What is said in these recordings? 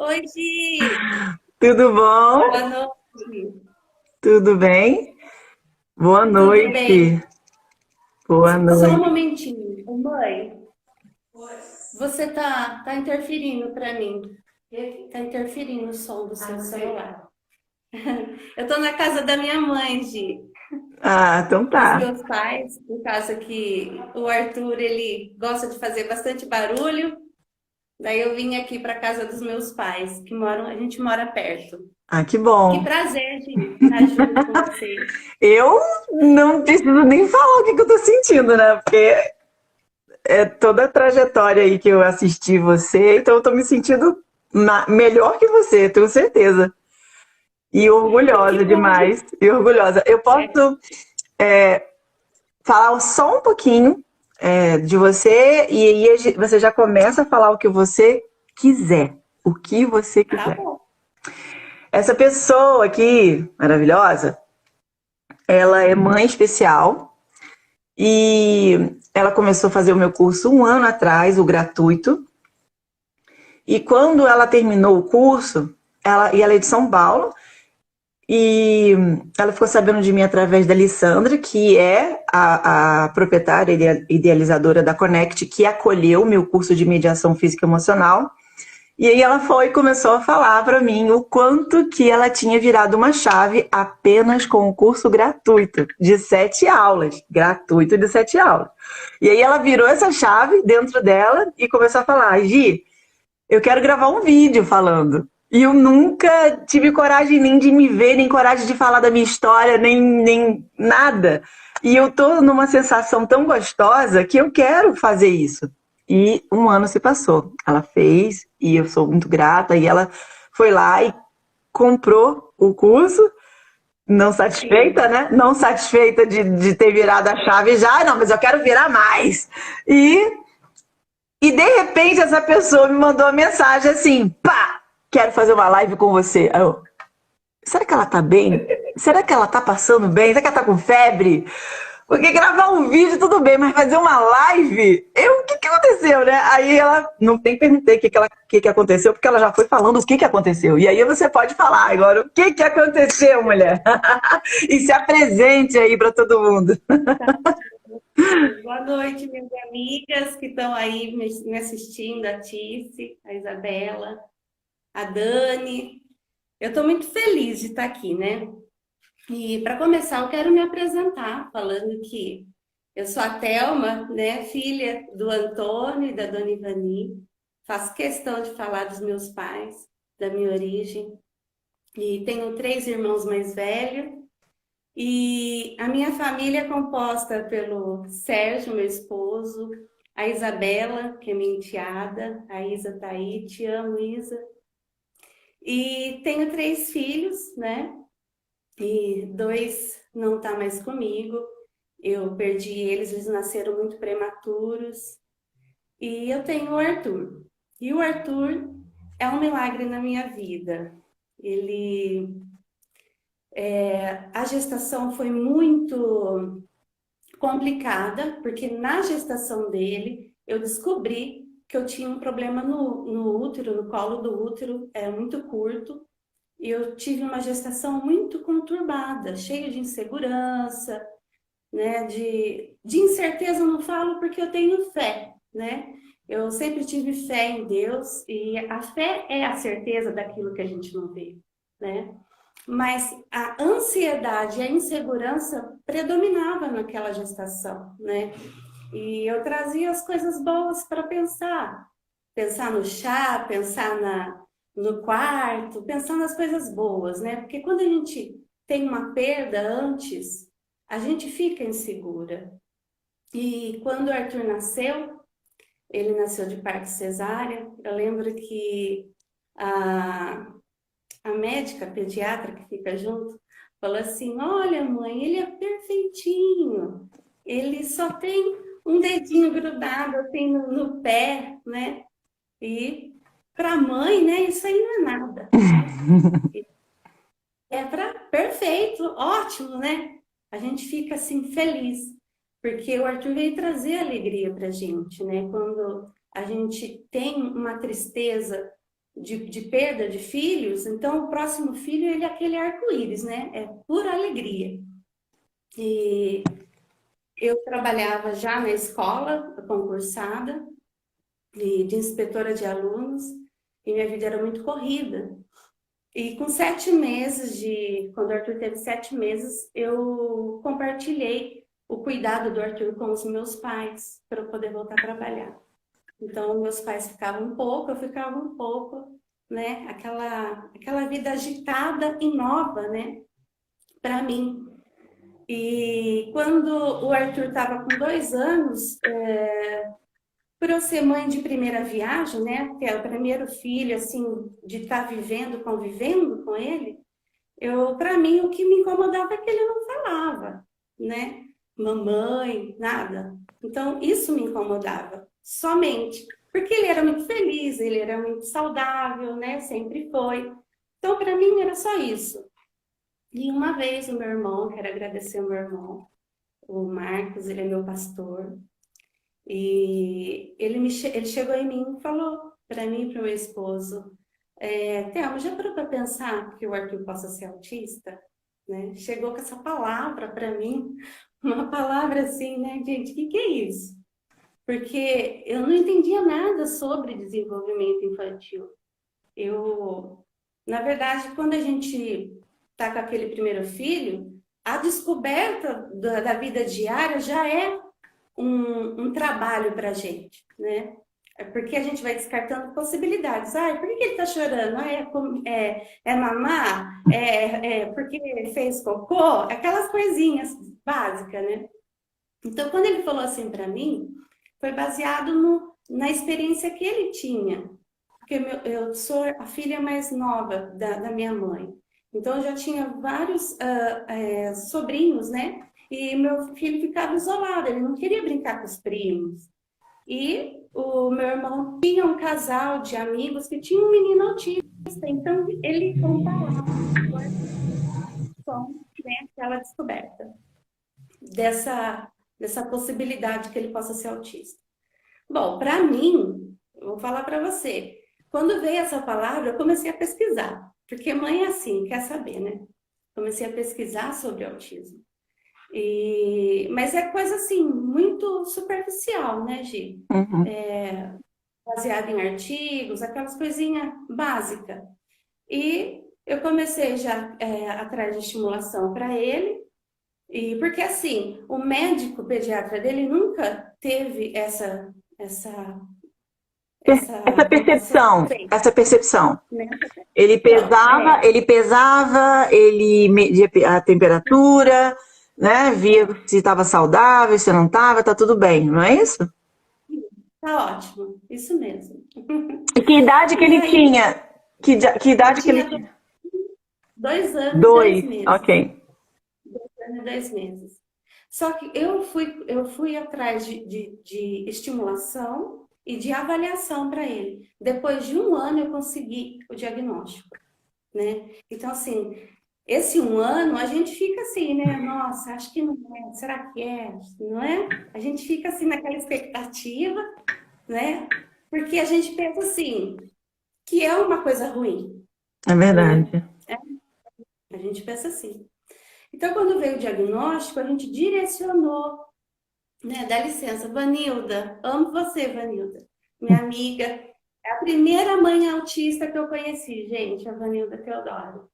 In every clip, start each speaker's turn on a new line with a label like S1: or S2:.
S1: Oi, Gi!
S2: Tudo bom?
S1: Boa noite.
S2: Tudo bem? Boa
S1: Tudo bem?
S2: noite. Boa
S1: Só um
S2: noite.
S1: momentinho. Ô, mãe, você tá interferindo para mim. Tá interferindo o som do seu celular. Eu tô na casa da minha mãe, Gi.
S2: Ah, então
S1: Dos
S2: tá.
S1: meus pais, por causa que o Arthur, ele gosta de fazer bastante barulho. Daí eu vim aqui para casa dos meus pais, a gente mora perto.
S2: Ah, que
S1: Que
S2: bom.
S1: prazer, Gi, estar junto com você.
S2: Eu não preciso nem falar o que eu tô sentindo, né? Porque é toda a trajetória aí que eu assisti você, então eu tô me sentindo melhor que você, tenho certeza. E orgulhosa
S1: Que bom.
S2: demais. E orgulhosa. Eu posso falar só um pouquinho de você e aí você já começa a falar o que você quiser. O que você
S1: Tá
S2: quiser.
S1: bom.
S2: Essa pessoa aqui, maravilhosa, ela é mãe especial e ela começou a fazer o meu curso um ano atrás, o gratuito. E quando ela terminou o curso, ela é de São Paulo, e ela ficou sabendo de mim através da Lissandra, que é a proprietária e idealizadora da Connect, que acolheu o meu curso de mediação física e emocional. E aí ela foi e começou a falar para mim o quanto que ela tinha virado uma chave apenas com o curso gratuito de 7 aulas, gratuito de 7 aulas. E aí ela virou essa chave dentro dela e começou a falar: Gi, eu quero gravar um vídeo falando. E eu nunca tive coragem nem de me ver, nem coragem de falar da minha história, nem nada. E eu tô numa sensação tão gostosa que eu quero fazer isso. E um ano se passou. Ela fez, e eu sou muito grata. E ela foi lá e comprou o curso, não satisfeita,
S1: Sim.
S2: né? Não satisfeita de ter virado a chave já, não, mas eu quero virar mais. E de repente essa pessoa me mandou uma mensagem assim: pá, quero fazer uma live com você. Aí eu, será que ela tá bem? Será que ela tá passando bem? Será que ela tá com febre? Porque gravar um vídeo tudo bem, mas fazer uma live, o que que aconteceu, né? Aí ela, não tem perguntei o que aconteceu, porque ela já foi falando o que que aconteceu. E aí você pode falar agora o que que aconteceu, mulher. E se apresente aí para todo mundo.
S1: Boa noite, minhas amigas que estão aí me assistindo, a Tice, a Isabela, a Dani. Eu estou muito feliz de estar aqui, né? E para começar, eu quero me apresentar, falando que eu sou a Thelma, né, filha do Antônio e da Dona Ivani. Faço questão de falar dos meus pais, da minha origem. E tenho 3 irmãos mais velhos. E a minha família é composta pelo Sérgio, meu esposo, a Isabela, que é minha enteada, a Isa tá aí, te amo, Isa. E tenho 3 filhos, né? E 2 não tá mais comigo. Eu perdi eles, eles nasceram muito prematuros. E eu tenho o Arthur. E o Arthur é um milagre na minha vida. Ele, a gestação foi muito complicada, porque na gestação dele eu descobri que eu tinha um problema no útero, no colo do útero, era muito curto, e eu tive uma gestação muito conturbada, cheia de insegurança, né? De incerteza eu não falo porque eu tenho fé, né? Eu sempre tive fé em Deus, e a fé é a certeza daquilo que a gente não vê, né? Mas a ansiedade e a insegurança predominava naquela gestação, né? E eu trazia as coisas boas para pensar no chá, no quarto, pensar nas coisas boas, né? Porque quando a gente tem uma perda antes, a gente fica insegura. E quando o Arthur nasceu, ele nasceu de parto cesárea, eu lembro que a a médica a pediatra que fica junto falou assim: Olha, mãe, ele é perfeitinho, ele só tem um dedinho grudado assim no pé, né? E para a mãe, né, isso aí não é nada, né? É para perfeito, ótimo, né? A gente fica assim feliz, porque o Arthur veio trazer alegria para a gente, né? Quando a gente tem uma tristeza, de perda de filhos, então o próximo filho ele é aquele arco-íris, né? É pura alegria. E eu trabalhava já na escola, concursada, de inspetora de alunos, e minha vida era muito corrida. E com 7 meses quando o Arthur teve 7 meses, eu compartilhei o cuidado do Arthur com os meus pais para eu poder voltar a trabalhar. Então, meus pais ficavam um pouco, eu ficava um pouco, né? Aquela vida agitada e nova, né? Para mim. E quando o Arthur estava com 2 anos, por eu ser mãe de primeira viagem, né? Que é o primeiro filho, assim, de estar vivendo, convivendo com ele, para mim, o que me incomodava é que ele não falava, né? Mamãe, nada. Então, isso me incomodava, somente. Porque ele era muito feliz, ele era muito saudável, né? Sempre foi. Então, para mim, era só isso. E uma vez o meu irmão, quero agradecer o meu irmão, o Marcos, ele é meu pastor, e ele chegou em mim e falou para mim e para o meu esposo, Thelma, já parou para pensar que o Arthur possa ser autista? Né? Chegou com essa palavra para mim, uma palavra assim, né, gente, o que é isso? Porque eu não entendia nada sobre desenvolvimento infantil. Na verdade, quando a gente está com aquele primeiro filho, a descoberta da vida diária já é um trabalho para a gente, né? É porque a gente vai descartando possibilidades. Por que ele está chorando? É mamar? Porque ele fez cocô? Aquelas coisinhas básicas, né? Então, quando ele falou assim para mim, foi baseado na experiência que ele tinha. Porque eu sou a filha mais nova da minha mãe. Então, eu já tinha vários sobrinhos, né? E meu filho ficava isolado, ele não queria brincar com os primos. E o meu irmão tinha um casal de amigos que tinha um menino autista, então ele comparava com, né, aquela descoberta dessa possibilidade que ele possa ser autista. Bom, para mim, eu vou falar para você, quando veio essa palavra, eu comecei a pesquisar, porque mãe é assim, quer saber, né? Comecei a pesquisar sobre autismo. Mas é coisa assim, muito superficial, né, Gi?
S2: Uhum.
S1: Baseado em artigos, aquelas coisinhas básicas. E eu comecei já atrás de estimulação para ele, e porque assim, o médico pediatra dele nunca teve essa
S2: Essa percepção.
S1: né?
S2: Ele pesava, ele media a temperatura, né? Via se estava saudável, se não estava, tá tudo bem, não é isso?
S1: Tá ótimo, isso mesmo.
S2: E que idade que ele tinha? Que idade que ele tinha?
S1: 2 anos, 2
S2: 2,
S1: meses.
S2: ok.
S1: 2 anos e 10 meses. Só que eu fui atrás de estimulação e de avaliação para ele. Depois de 1 ano eu consegui o diagnóstico, né? Então, assim, esse 1 ano a gente fica assim, né? Nossa, acho que não é, será que é? Não é? A gente fica assim naquela expectativa, né? Porque a gente pensa assim, que é uma coisa ruim.
S2: É verdade.
S1: A gente pensa assim. Então, quando veio o diagnóstico, a gente direcionou, né? Dá licença, Vanilda, amo você, Vanilda, minha amiga. É a primeira mãe autista que eu conheci, gente, a Vanilda Teodoro.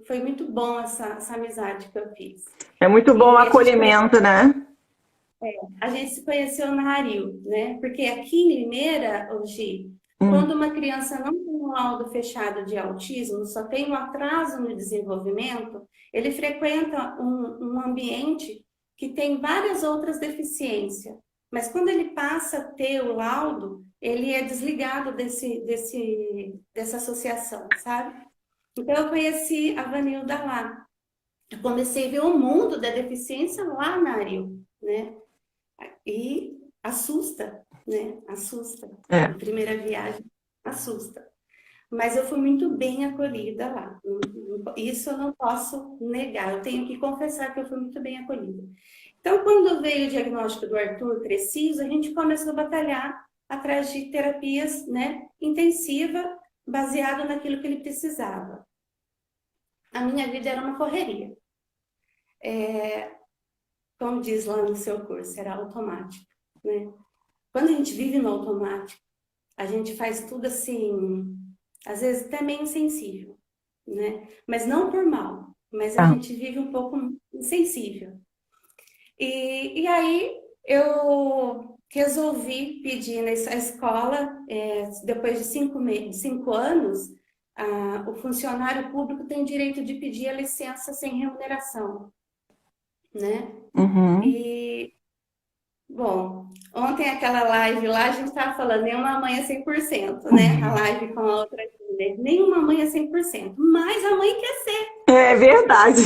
S1: Foi muito bom essa amizade que eu fiz.
S2: É muito bom o
S1: E
S2: acolhimento, né?
S1: a gente se conheceu na Aril, né? Porque aqui em Limeira, hoje, quando uma criança não tem um laudo fechado de autismo, só tem um atraso no desenvolvimento, ele frequenta um ambiente que tem várias outras deficiências. Mas quando ele passa a ter o laudo, ele é desligado dessa associação, sabe? Então, eu conheci a Vanilda lá. Eu comecei a ver o mundo da deficiência lá na Aril, né? E assusta, né? Assusta.
S2: É.
S1: A primeira viagem assusta. Mas eu fui muito bem acolhida lá. Isso eu não posso negar. Eu tenho que confessar que eu fui muito bem acolhida. Então, quando veio o diagnóstico do Arthur preciso, a gente começou a batalhar atrás de terapias, né, intensiva baseado naquilo que ele precisava. A minha vida era uma correria. Como diz lá no seu curso, era automático, né? Quando a gente vive no automático, a gente faz tudo assim, às vezes até meio insensível, né? Mas não por mal, mas a
S2: Tá.
S1: gente vive um pouco insensível. E aí eu resolvi pedir nessa escola, depois de 5 anos, o funcionário público tem direito de pedir a licença sem remuneração, né?
S2: Uhum.
S1: E, bom, ontem aquela live lá, a gente estava falando, nenhuma mãe é 100%, né? A live com a outra filha, nenhuma mãe é 100%, mas a mãe quer ser,
S2: É verdade.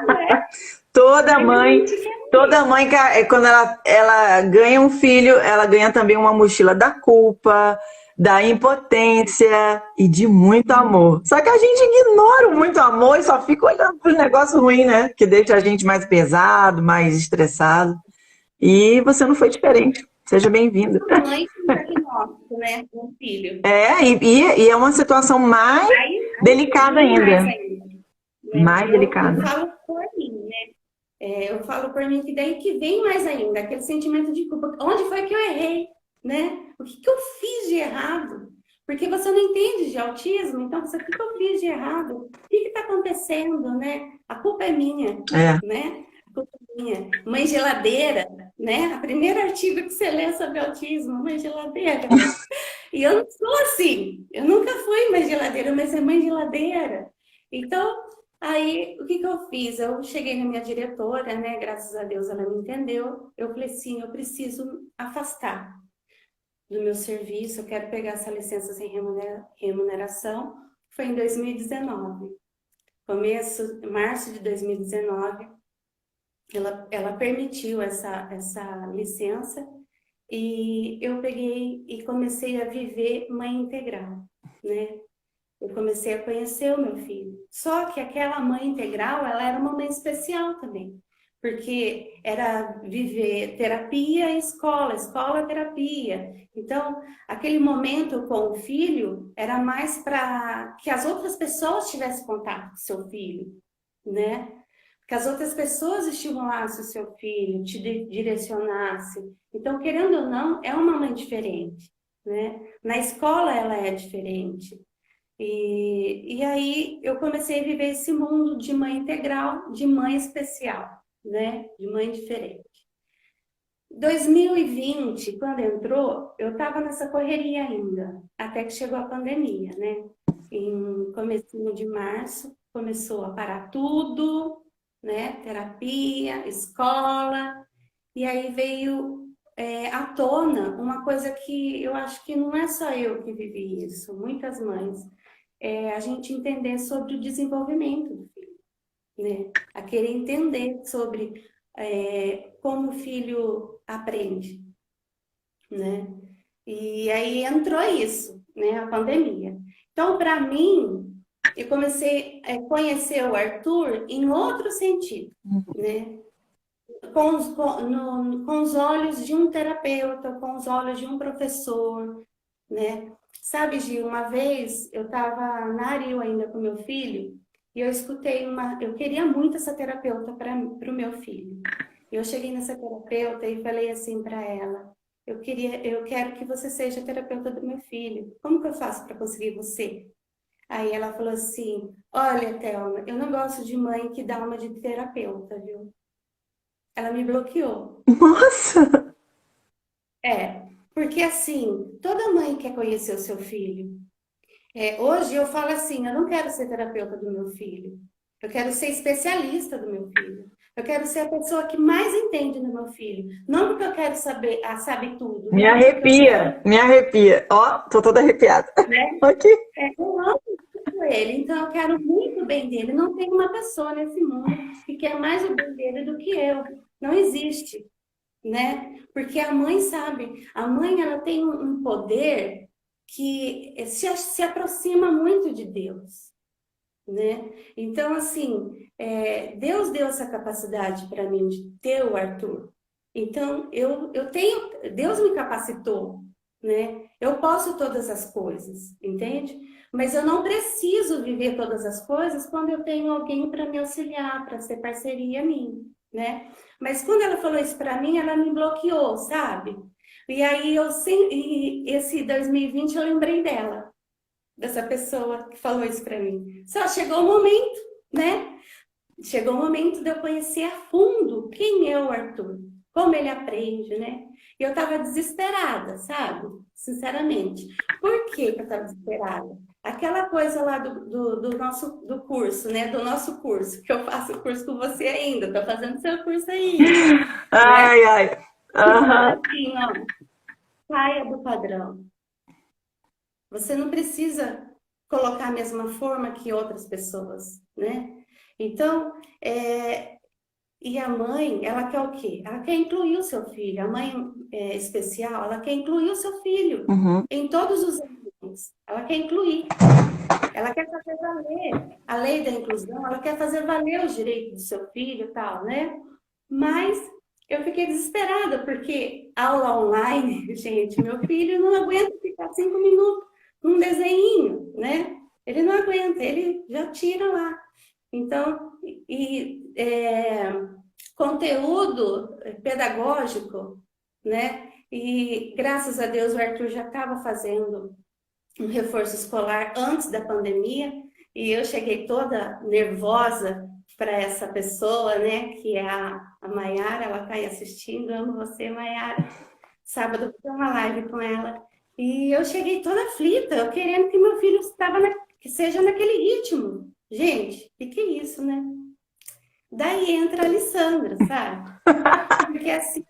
S1: né?
S2: Toda
S1: Mas a
S2: mãe,
S1: gente quer
S2: toda
S1: ser.
S2: mãe, quando ela ganha um filho, ela ganha também uma mochila da culpa, da impotência e de muito amor. Só que a gente ignora o muito amor e só fica olhando para os negócios ruins, né? Que deixa a gente mais pesado, mais estressado. E você não foi diferente. Seja bem-vinda.
S1: Uma mãe com diagnóstico, né? Um filho.
S2: E é uma situação mais
S1: Aí
S2: delicada
S1: vem mais
S2: ainda.
S1: ainda, né?
S2: Mais
S1: Eu
S2: delicada.
S1: falo por mim, né? Eu falo por mim que daí que vem mais ainda, aquele sentimento de culpa. Onde foi que eu errei, né? O que que eu fiz de errado? Porque você não entende de autismo, então você, o que que eu fiz de errado? O que que está acontecendo, né? A culpa é minha,
S2: É.
S1: né? A culpa é minha. Mãe geladeira, né? O primeiro artigo que você lê sobre autismo, mãe geladeira. E eu não sou assim. Eu nunca fui mãe geladeira, mas é mãe geladeira. Então, aí, o que que eu fiz? Eu cheguei na minha diretora, né? Graças a Deus ela me entendeu. Eu falei assim, eu preciso afastar do meu serviço, eu quero pegar essa licença sem remuneração. Foi em 2019. Março de 2019, ela permitiu essa licença e eu peguei e comecei a viver mãe integral, né? Eu comecei a conhecer o meu filho. Só que aquela mãe integral, ela era uma mãe especial também, porque era viver terapia e escola, escola, terapia. Então, aquele momento com o filho era mais para que as outras pessoas tivessem contato com o seu filho, né? Que as outras pessoas estimulassem o seu filho, te direcionassem. Então, querendo ou não, é uma mãe diferente, né? Na escola ela é diferente. E aí eu comecei a viver esse mundo de mãe integral, de mãe especial, né? De mãe diferente. 2020, quando entrou, eu estava nessa correria ainda, até que chegou a pandemia, né? Em comecinho de março, começou a parar tudo, né? Terapia, escola, e aí veio à tona uma coisa que eu acho que não é só eu que vivi isso, muitas mães, a gente entender sobre o desenvolvimento do filho, né? A querer entender sobre como o filho aprende, né? E aí entrou isso, né? A pandemia. Então, para mim, eu comecei a conhecer o Arthur em outro sentido, né? Com os olhos de um terapeuta, com os olhos de um professor, né? Sabe, Gil, uma vez eu estava na Aril ainda com meu filho e eu escutei eu queria muito essa terapeuta para o meu filho. Eu cheguei nessa terapeuta e falei assim para ela: eu quero que você seja a terapeuta do meu filho. Como que eu faço para conseguir você? Aí ela falou assim: olha, Thelma, eu não gosto de mãe que dá uma de terapeuta, viu? Ela me bloqueou.
S2: Nossa!
S1: Porque assim, toda mãe quer conhecer o seu filho. Hoje eu falo assim, eu não quero ser terapeuta do meu filho. Eu quero ser especialista do meu filho. Eu quero ser a pessoa que mais entende do meu filho. Não porque eu quero saber, sabe tudo.
S2: Me
S1: Não porque eu quero,
S2: arrepia, me arrepia. Ó, tô toda arrepiada.
S1: né?
S2: Aqui.
S1: Eu amo muito ele, então eu quero muito o bem dele. Não tem uma pessoa nesse mundo que quer mais o bem dele do que eu. Não existe, né? Porque a mãe sabe, a mãe ela tem um poder que se aproxima muito de Deus, né? Então, assim, Deus deu essa capacidade para mim de ter o Arthur. Então, eu tenho, Deus me capacitou, né? Eu posso todas as coisas, entende? Mas eu não preciso viver todas as coisas quando eu tenho alguém para me auxiliar, para ser parceria minha, né? Mas quando ela falou isso para mim, ela me bloqueou, sabe? E aí esse 2020 eu lembrei dela, dessa pessoa que falou isso para mim. Só chegou o momento, né? Chegou o momento de eu conhecer a fundo quem é o Arthur, como ele aprende, né? E eu estava desesperada, sabe? Sinceramente. Por que que eu estava desesperada? Aquela coisa lá do nosso do curso, né? Do nosso curso, que eu faço o curso com você ainda, estou fazendo seu curso ainda, né?
S2: Ai, ai.
S1: E fala
S2: Aham.
S1: assim, ó, saia do padrão. Você não precisa colocar a mesma forma que outras pessoas, né? Então, e a mãe, ela quer o quê? Ela quer incluir o seu filho. A mãe especial, ela quer incluir o seu filho
S2: Uhum.
S1: em todos os ambientes. Ela quer incluir. Ela quer fazer valer a lei da inclusão, ela quer fazer valer os direitos do seu filho e tal, né? Mas eu fiquei desesperada, porque aula online, gente, meu filho não aguenta ficar 5 minutos num desenhinho, né? Ele não aguenta, ele já tira lá. Então, conteúdo pedagógico, né? E graças a Deus o Arthur já estava fazendo um reforço escolar antes da pandemia, e eu cheguei toda nervosa para essa pessoa, né? Que é a Maiara, ela está aí assistindo, amo você, Maiara. Sábado eu fiz uma live com ela. E eu cheguei toda aflita, eu querendo que meu filho que seja naquele ritmo. Gente, o que é isso, né? Daí entra a Alessandra, sabe? Porque assim,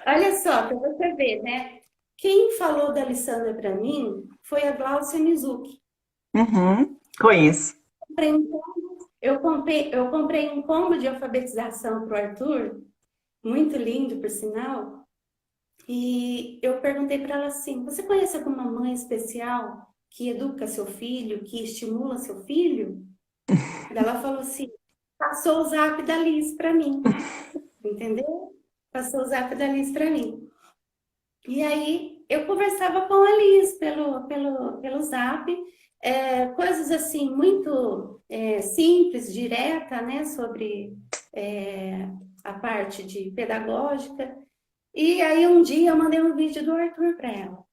S1: olha só, para você ver, né? Quem falou da Alessandra para mim foi a Glaucia Mizuki.
S2: Uhum. Conheço.
S1: Eu comprei um combo de alfabetização para o Arthur, muito lindo, por sinal. E eu perguntei para ela assim: você conhece alguma mãe especial que educa seu filho, que estimula seu filho? Ela falou assim: passou o zap da Liz para mim, entendeu? Passou o zap da Liz para mim. E aí eu conversava com a Liz pelo zap, coisas assim muito simples, direta, né, sobre a parte de pedagógica. E aí um dia eu mandei um vídeo do Arthur para ela.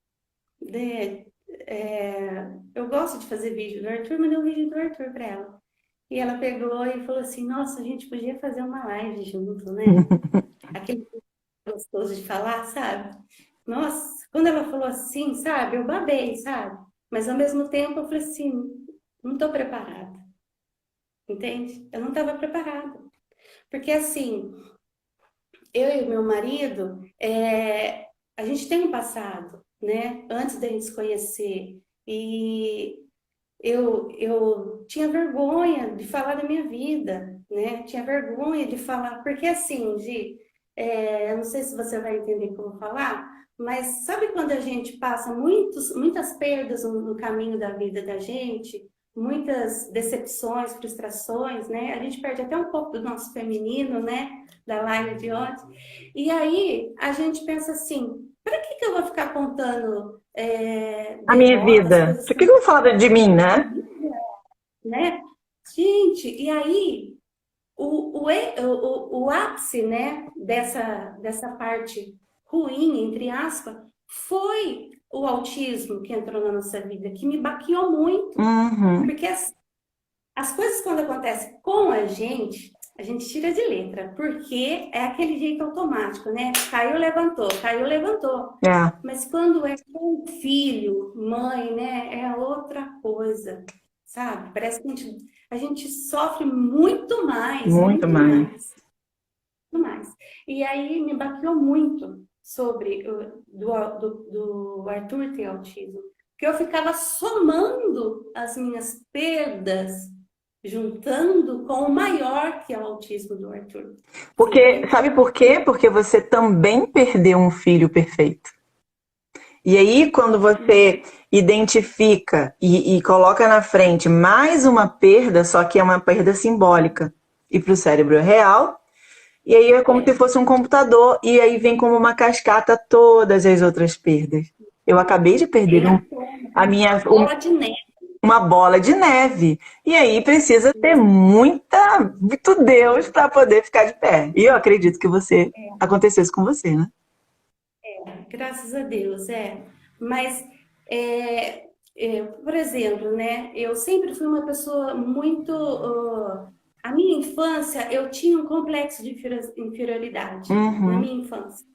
S1: Eu gosto de fazer vídeo do Arthur, mandei um vídeo do Arthur para ela. E ela pegou e falou assim: nossa, a gente podia fazer uma live junto, né? Aquele gostoso de falar, sabe? Nossa, quando ela falou assim, sabe? Eu babei, sabe? Mas ao mesmo tempo eu falei assim: não tô preparada. Entende? Eu não estava preparada. Porque assim, eu e meu marido, a gente tem um passado, né? Antes da gente se conhecer. E eu tinha vergonha de falar da minha vida, né? Tinha vergonha de falar, porque assim, Gi, eu não sei se você vai entender como falar, mas sabe quando a gente passa muitas perdas no caminho da vida da gente, muitas decepções, frustrações, né? A gente perde até um pouco do nosso feminino, né? Da live de ontem. E aí a gente pensa assim: para que eu vou ficar contando
S2: A minha
S1: derrotas,
S2: vida.
S1: coisas
S2: Por
S1: que
S2: que que eu vou falar de mim, né?
S1: né? Gente, e aí o ápice, né, dessa parte ruim, entre aspas, foi o autismo que entrou na nossa vida, que me baqueou muito,
S2: Uhum.
S1: porque as coisas quando acontecem com a gente tira de letra, porque é aquele jeito automático, né? Caiu, levantou.
S2: É,
S1: Mas quando é com filho, mãe, né, é outra coisa, sabe? Parece que a gente sofre
S2: muito
S1: muito
S2: mais.
S1: mais, muito mais. E aí me baqueou muito sobre do Arthur ter autismo, porque eu ficava somando as minhas perdas, juntando com o maior que é o autismo do Arthur. Você
S2: Porque,
S1: entende?
S2: sabe por quê? Porque você também perdeu um filho perfeito. E aí, quando você identifica e coloca na frente mais uma perda, só que é uma perda simbólica, e para o cérebro é real, e aí é como se
S1: É,
S2: fosse um computador, e aí vem como uma cascata todas as outras perdas. Eu acabei de perder
S1: Tem
S2: a minha,
S1: bola de neve.
S2: uma bola de neve. E aí precisa ter muito Deus para poder ficar de pé. E eu acredito que aconteceu isso com você, né?
S1: Graças a Deus, é. Mas, por exemplo, né? Eu sempre fui uma pessoa muito. A minha infância, eu tinha um complexo de inferioridade na
S2: Uhum.
S1: minha infância.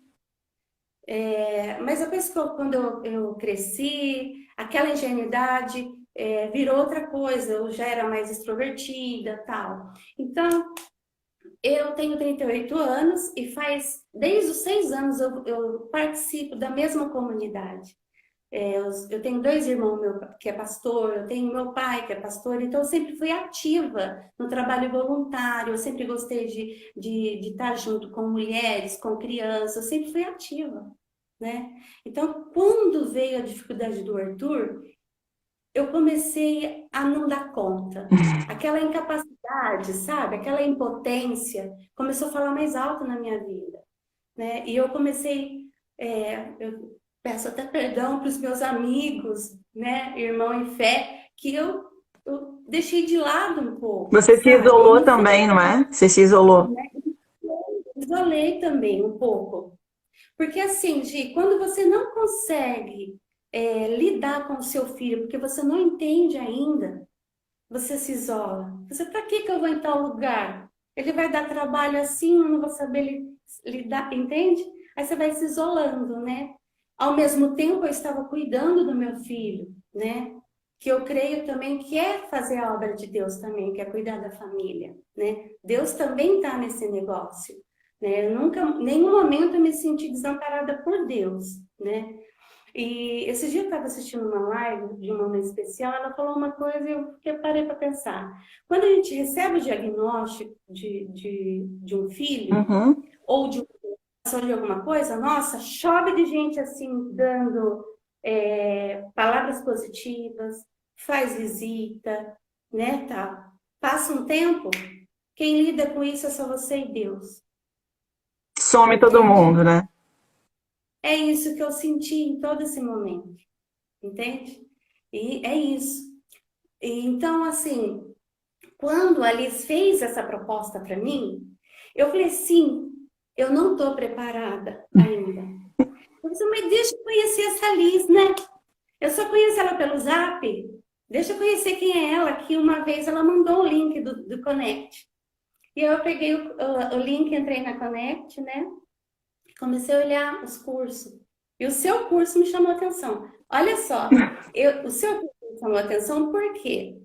S1: Mas depois que quando eu cresci, aquela ingenuidade virou outra coisa. Eu já era mais extrovertida, tal. Então, eu tenho 38 anos e desde os 6 anos eu participo da mesma comunidade. Eu tenho 2 irmãos que é pastor, eu tenho meu pai que é pastor, então eu sempre fui ativa no trabalho voluntário, eu sempre gostei de estar junto com mulheres, com crianças, eu sempre fui ativa, né? Então, quando veio a dificuldade do Arthur, eu comecei a não dar conta. Aquela incapacidade, sabe? Aquela impotência começou a falar mais alto na minha vida, né? E eu comecei, eu peço até perdão para os meus amigos, né? Irmão em fé, que eu deixei de lado um pouco,
S2: Você se
S1: sabe? E
S2: isolou
S1: não foi,
S2: também, não é? Você se isolou.
S1: né? Isolei também um pouco. Porque assim, Gi, quando você não consegue lidar com o seu filho, porque você não entende ainda, você se isola. Você, para que eu vou em tal lugar? Ele vai dar trabalho assim, eu não vou saber lidar, entende? Aí você vai se isolando, né? Ao mesmo tempo, eu estava cuidando do meu filho, né? Que eu creio também que é fazer a obra de Deus também, que é cuidar da família, né? Deus também está nesse negócio, né? Eu nunca, em nenhum momento eu me senti desamparada por Deus, né? E esse dia eu estava assistindo uma live de uma mãe especial, ela falou uma coisa e eu parei para pensar. Quando a gente recebe o diagnóstico de um filho,
S2: Uhum.
S1: ou de de alguma coisa, nossa, chove de gente assim, dando palavras positivas, faz visita, né, tá? Passa um tempo, quem lida com isso é só você e Deus,
S2: Some todo
S1: entende?
S2: mundo, né?
S1: É isso que eu senti em todo esse momento, entende? E é isso. E, então, assim, quando a Liz fez essa proposta para mim, eu falei assim, eu não estou preparada ainda. Eu disse, mas deixa eu conhecer essa Liz, né? Eu só conheço ela pelo Zap. Deixa eu conhecer quem é ela, que uma vez ela mandou o link do Connect. E eu peguei o link, entrei na Connect, né? Comecei a olhar os cursos. E o seu curso me chamou a atenção. Olha só, o seu curso me chamou a atenção por quê?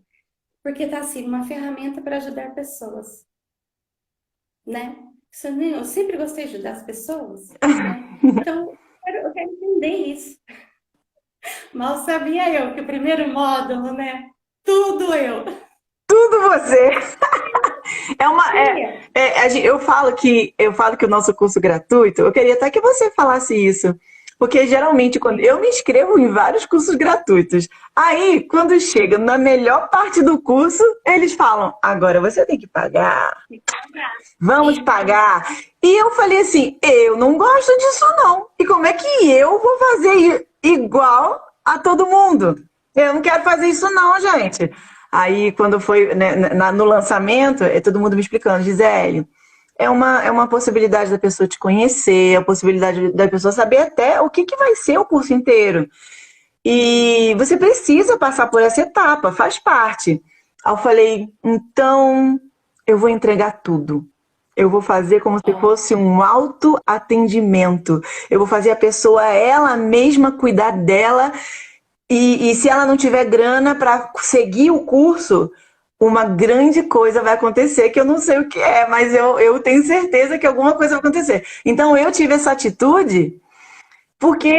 S1: Porque está assim, uma ferramenta para ajudar pessoas, né? Eu sempre gostei de ajudar as pessoas, né? Então, eu quero entender isso. Mal sabia eu que o primeiro módulo, né? Tudo eu.
S2: Tudo você. É uma,
S1: Sabia.
S2: eu falo que o nosso curso gratuito, eu queria até que você falasse isso. Porque geralmente, quando eu me inscrevo em vários cursos gratuitos, aí, quando chega na melhor parte do curso, eles falam: agora você tem que pagar, vamos pagar. E eu falei assim: eu não gosto disso, não. E como é que eu vou fazer igual a todo mundo? Eu não quero fazer isso, não, gente. Aí, quando foi, né, no lançamento, todo mundo me explicando, Gisele, é uma possibilidade da pessoa te conhecer, a possibilidade da pessoa saber até o que vai ser o curso inteiro. E você precisa passar por essa etapa, faz parte. Aí eu falei, então eu vou entregar tudo. Eu vou fazer como se
S1: Ó,
S2: fosse um autoatendimento. Eu vou fazer a pessoa ela mesma cuidar dela e se ela não tiver grana para seguir o curso, uma grande coisa vai acontecer, que eu não sei o que é, mas eu tenho certeza que alguma coisa vai acontecer. Então eu tive essa atitude porque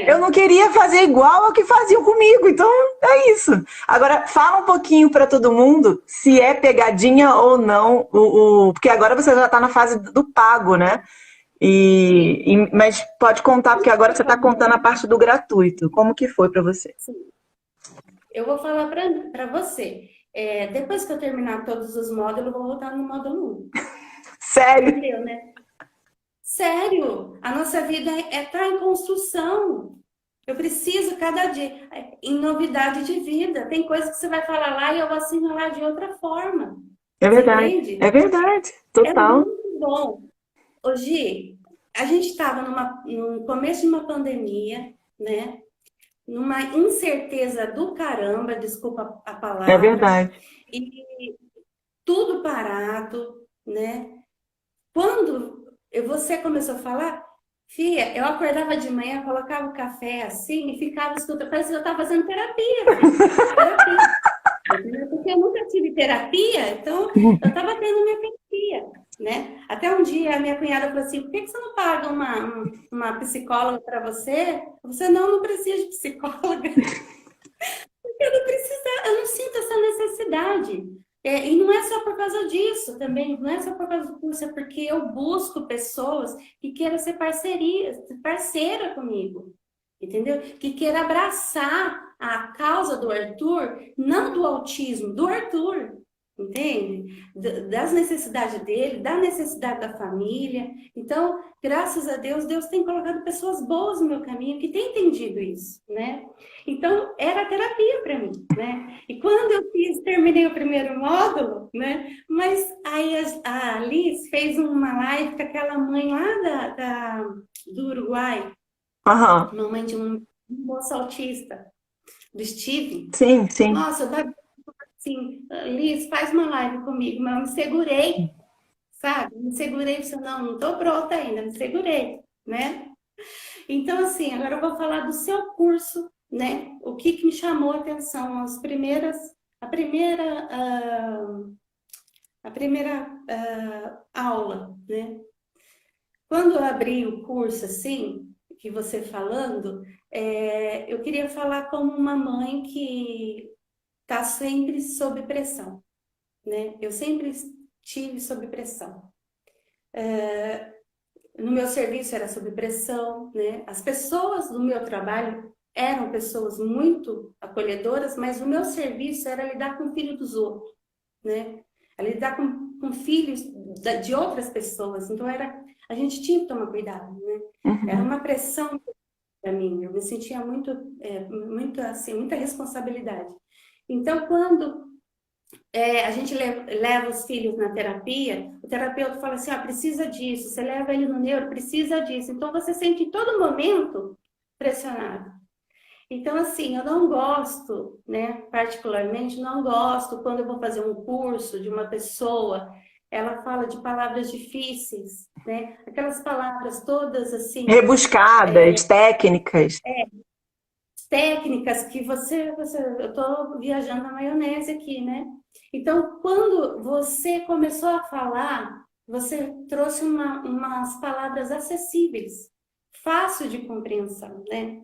S2: eu não
S1: né?
S2: queria fazer igual ao que faziam comigo. Então é isso. Agora, fala um pouquinho para todo mundo se é pegadinha ou não, porque agora você já está na fase do pago, né? Mas pode contar, porque agora você está contando a parte do gratuito. Como que foi para você?
S1: Sim. Eu vou falar para você. Depois que eu terminar todos os módulos, eu vou voltar no módulo 1.
S2: Sério?
S1: Entendeu, né? Sério, a nossa vida está em construção. Eu preciso cada dia, em novidade de vida. Tem coisa que você vai falar lá e eu vou assimilar de outra forma.
S2: É
S1: Você
S2: verdade, é
S1: entende?
S2: verdade,
S1: É
S2: total.
S1: muito bom. Hoje, a gente estava no começo de uma pandemia, né? Numa incerteza do caramba, desculpa a
S2: É
S1: palavra,
S2: verdade.
S1: e tudo parado, né? Quando você começou a falar, Fia, eu acordava de manhã, colocava o café assim e ficava escutando, parecia que eu estava fazendo terapia, filha. Terapia. Porque eu nunca tive terapia, então eu estava tendo minha terapia, né? Até um dia a minha cunhada falou assim, por que você não paga uma psicóloga para você? Você não precisa de psicóloga. Eu não preciso, eu não sinto essa necessidade. E não é só por causa disso também, não é só por causa do curso, é porque eu busco pessoas que queiram ser parceira comigo, entendeu? Que queiram abraçar a causa do Arthur, não do autismo, do Arthur, entende? Das necessidades dele, da necessidade da família. Então, graças a Deus, Deus tem colocado pessoas boas no meu caminho que têm entendido isso, né? Então, era terapia para mim, né? E quando eu terminei o primeiro módulo, né? Mas aí a Liz fez uma live com aquela mãe lá do Uruguai,
S2: Aham.
S1: uma mãe de um moço autista, do Steve.
S2: Sim, sim.
S1: Nossa, eu tava assim, Liz, faz uma live comigo, mas eu me segurei, sabe? Me segurei, disse, não tô pronta ainda, me segurei, né? Então, assim, agora eu vou falar do seu curso, né? O que me chamou a atenção, a primeira, aula, né? Quando eu abri o curso, assim, que você falando, eu queria falar como uma mãe que está sempre sob pressão, né? Eu sempre estive sob pressão. No meu serviço era sob pressão, né? As pessoas do meu trabalho eram pessoas muito acolhedoras, mas o meu serviço era lidar com o filho dos outros, né? Era lidar com filhos de outras pessoas. Então a gente tinha que tomar cuidado, né? Era
S2: Uhum.
S1: uma pressão para mim. Eu me sentia muito assim, muita responsabilidade. Então quando a gente leva os filhos na terapia, o terapeuta fala assim, precisa disso, você leva ele no neuro, precisa disso. Então, você sente em todo momento pressionado. Então, assim, eu não gosto, né, particularmente, não gosto quando eu vou fazer um curso de uma pessoa, ela fala de palavras difíceis, né, aquelas palavras todas, assim,
S2: Rebuscadas, técnicas.
S1: técnicas que eu estou viajando na maionese aqui, né? Então, quando você começou a falar, você trouxe umas palavras acessíveis, fácil de compreensão, né?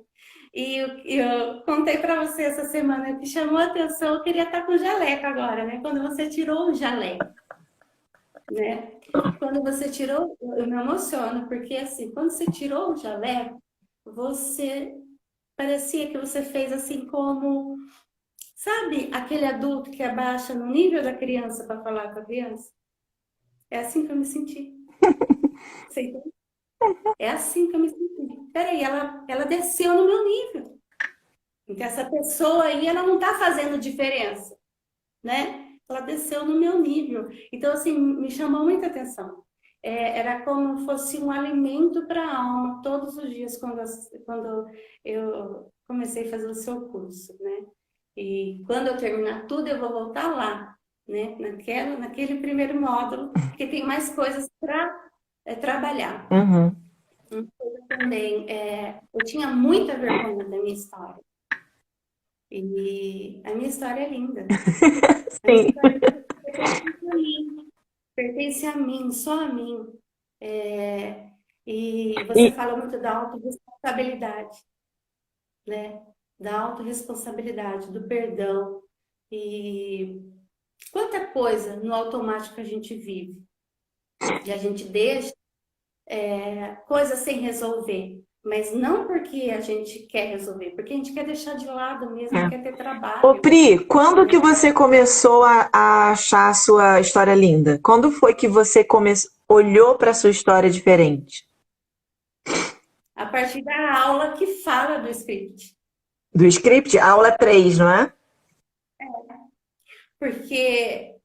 S1: E eu contei para você essa semana que chamou a atenção, eu queria estar com jaleco agora, né? Quando você tirou o jaleco, né? Quando você tirou, eu me emociono, porque assim, quando você tirou o jaleco, você parecia que você fez assim como, sabe, aquele adulto que abaixa no nível da criança para falar com a criança? É assim que eu me senti. Você entende? É assim que eu me senti. Peraí, ela desceu no meu nível. Então, essa pessoa aí, ela não está fazendo diferença, né? Ela desceu no meu nível. Então, assim, me chamou muita atenção. Era como fosse um alimento para a alma todos os dias quando eu comecei a fazer o seu curso, né? E quando eu terminar tudo, eu vou voltar lá, né? Naquele primeiro módulo, porque tem mais coisas para trabalhar.
S2: Uhum.
S1: Uma coisa também, eu tinha muita vergonha da minha história. E a minha história é linda. A minha
S2: Sim.
S1: história pertence a mim, só a mim. E você
S2: E,
S1: fala muito da autorresponsabilidade, né? Da autorresponsabilidade, do perdão. E quanta coisa no automático a gente vive. E a gente deixa coisas sem resolver. Mas não porque a gente quer resolver, porque a gente quer deixar de lado mesmo, quer ter
S2: Ô,
S1: trabalho.
S2: Pri, quando que você começou a achar a sua história linda? Quando foi que você olhou para a sua história diferente?
S1: A partir da aula que fala do script.
S2: Do script, aula 3, não é?
S1: Porque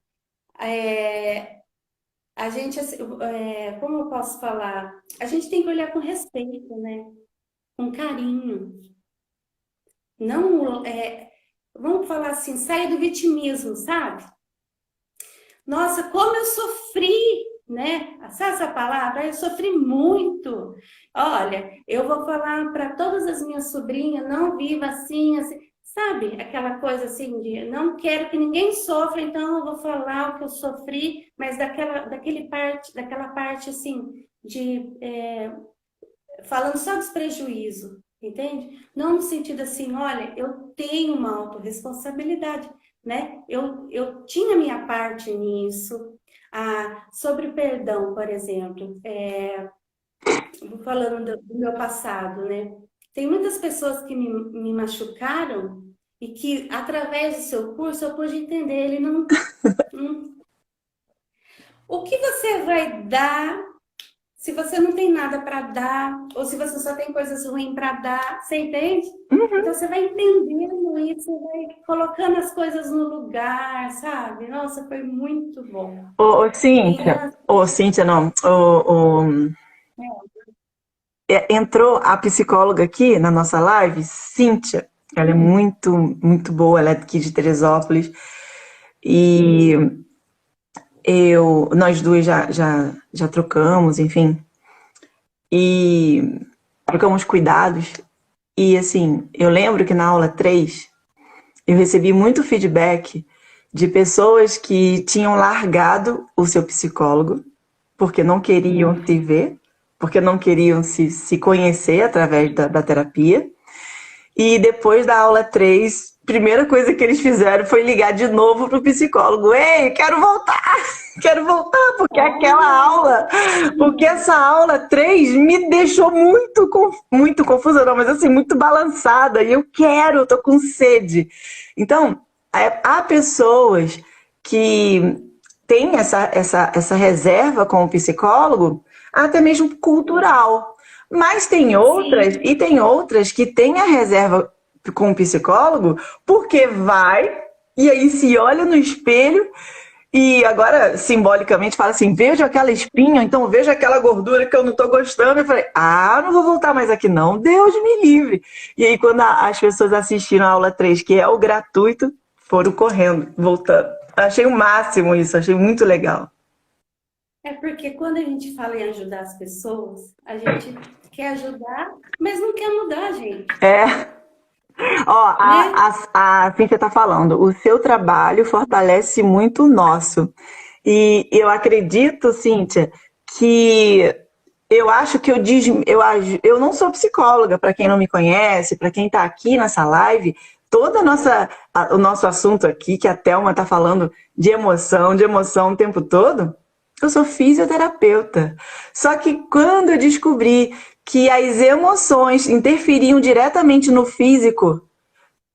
S1: é, a gente, assim, como eu posso falar? A gente tem que olhar com respeito, né? Com carinho. Não, vamos falar assim, saia do vitimismo, sabe? Nossa, como eu sofri, né? Sabe essa palavra? Eu sofri muito. Olha, eu vou falar para todas as minhas sobrinhas, não viva assim, assim. Sabe, aquela coisa assim de não quero que ninguém sofra, então eu vou falar o que eu sofri, mas daquela parte assim de falando só dos prejuízos, entende? Não no sentido assim, olha, eu tenho uma autorresponsabilidade, né? Eu tinha minha parte nisso. Ah, sobre o perdão, por exemplo, falando do meu passado, né? Tem muitas pessoas que me machucaram e que, através do seu curso, eu pude entender. Ele não. O que você vai dar se você não tem nada para dar, ou se você só tem coisas ruins para dar, você entende?
S2: Uhum.
S1: Então você vai entendendo isso, você vai colocando as coisas no lugar, sabe? Nossa, foi muito bom.
S2: Ô,
S1: Em
S2: Cíntia,
S1: relação...
S2: ô, Cíntia, não, entrou a psicóloga aqui na nossa live, Cíntia, ela é muito, muito boa, ela é aqui de Teresópolis, e nós duas já trocamos, enfim, e trocamos cuidados, e assim, eu lembro que na aula 3 eu recebi muito feedback de pessoas que tinham largado o seu psicólogo porque não queriam se ver, porque não queriam se conhecer através da terapia. E depois da aula 3, a primeira coisa que eles fizeram foi ligar de novo pro psicólogo. Ei, quero voltar, porque essa aula 3 me deixou muito confusa, não, mas assim, muito balançada. E eu tô com sede. Então, há pessoas que têm essa reserva com o psicólogo, até mesmo cultural. Mas
S1: Sim,
S2: tem outras que têm a reserva com o psicólogo porque vai e aí se olha no espelho e agora simbolicamente fala assim: vejo aquela espinha, então vejo aquela gordura que eu não tô gostando. Eu falei: ah, não vou voltar mais aqui não, Deus me livre. E aí quando as pessoas assistiram a aula 3, que é o gratuito, foram correndo, voltando. Achei o máximo isso, achei muito legal.
S1: é porque quando a gente fala em ajudar as pessoas, a gente quer ajudar, mas não quer mudar, gente,
S2: É, ó,
S1: né?
S2: a Cíntia está falando, o seu trabalho fortalece muito o nosso. E eu acredito, Cíntia, que eu acho que eu não sou psicóloga, para quem não me conhece, para quem está aqui nessa live, o nosso assunto aqui, que a Thelma está falando de emoção o tempo todo, eu sou fisioterapeuta. Só que quando eu descobri que as emoções interferiam diretamente no físico,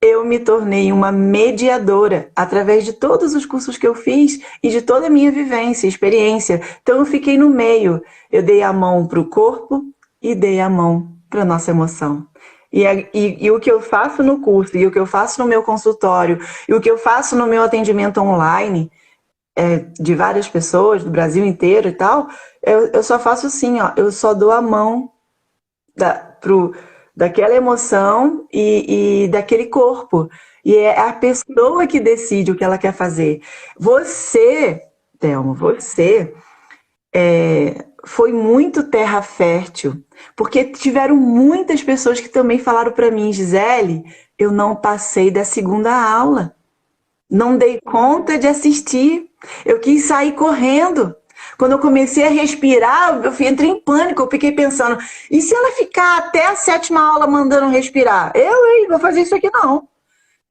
S2: eu me tornei uma mediadora através de todos os cursos que eu fiz e de toda a minha vivência, experiência. Então eu fiquei no meio. Eu dei a mão para o corpo e dei a mão para a nossa emoção. E o que eu faço no curso, e o que eu faço no meu consultório, e o que eu faço no meu atendimento online, de várias pessoas do Brasil inteiro e tal, eu só faço assim, ó, eu só dou a mão pro, daquela emoção e daquele corpo. E é a pessoa que decide o que ela quer fazer. Você, Thelma, você foi muito terra fértil, porque tiveram muitas pessoas que também falaram para mim: Gisele, eu não passei da segunda aula. Não dei conta de assistir. Eu quis sair correndo. Quando eu comecei a respirar, entrei em pânico. Eu fiquei pensando: e se ela ficar até a sétima aula mandando respirar? Hein, vou fazer isso aqui não.